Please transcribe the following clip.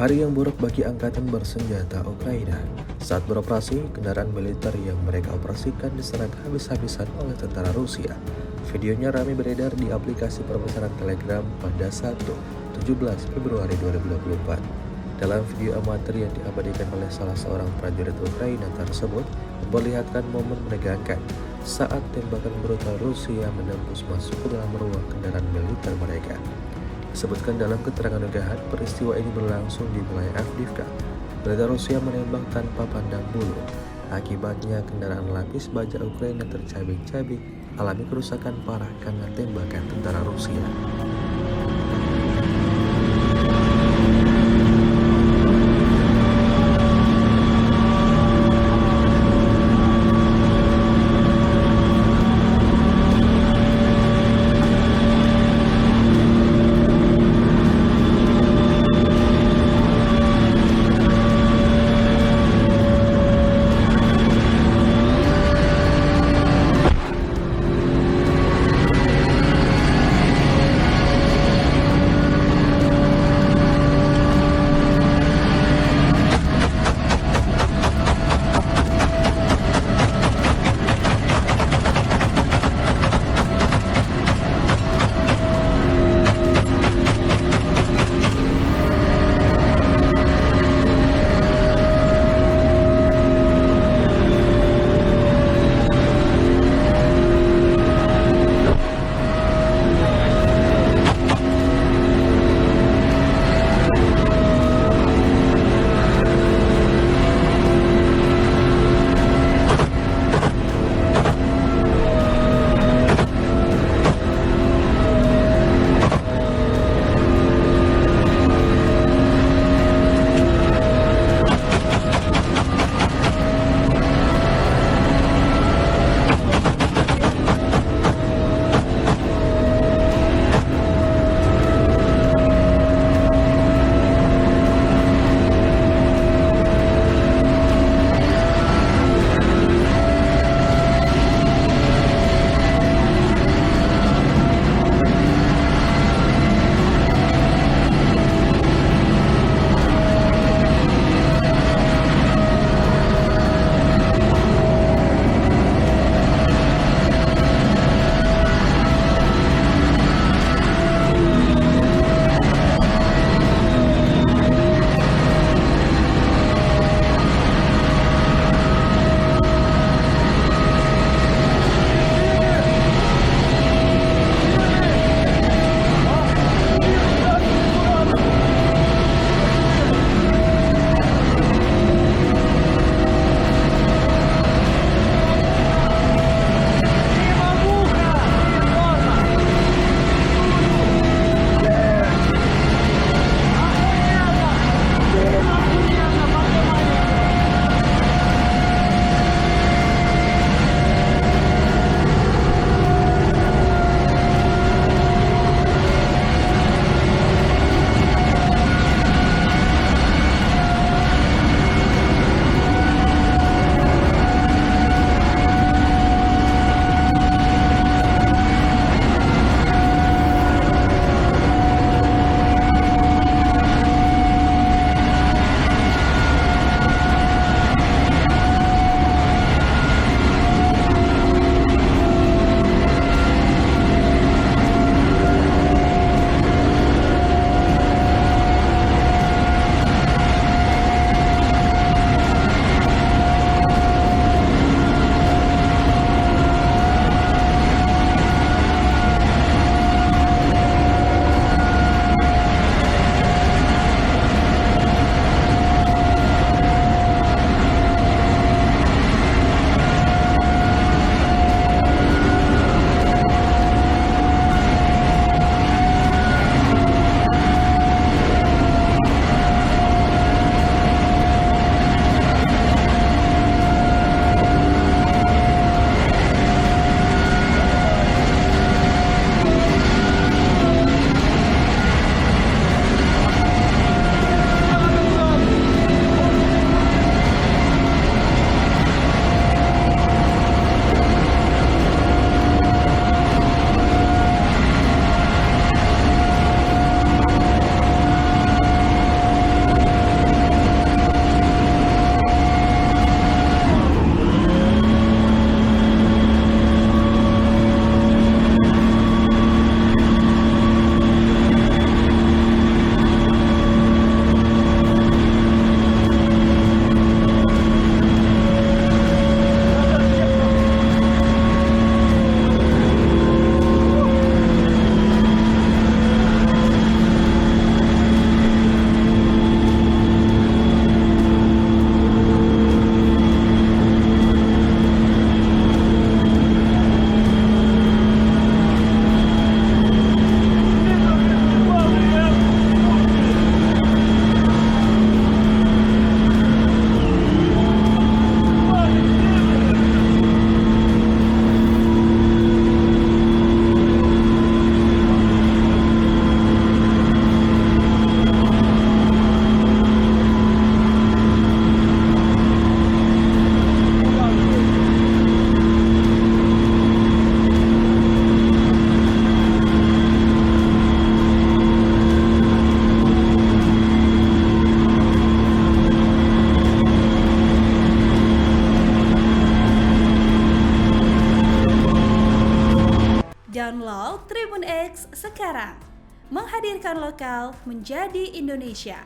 Hari yang buruk bagi angkatan bersenjata Ukraina. Saat beroperasi, kendaraan militer yang mereka operasikan diserang habis-habisan oleh tentara Rusia. Videonya ramai beredar di aplikasi pemesanan Telegram pada Sabtu, 17 Februari 2024. Dalam video amatir yang diabadikan oleh salah seorang prajurit Ukraina tersebut, memperlihatkan momen menegangkan saat tembakan brutal Rusia menembus masuk ke dalam ruang kendaraan militer mereka. Disebutkan dalam keterangan unggahan, peristiwa ini berlangsung di wilayah Avdiivka. Militer Rusia menembak tanpa pandang bulu. Akibatnya kendaraan lapis baja Ukraina tercabik-cabik, alami kerusakan parah karena tembakan tentara Rusia. Next sekarang, menghadirkan lokal menjadi Indonesia.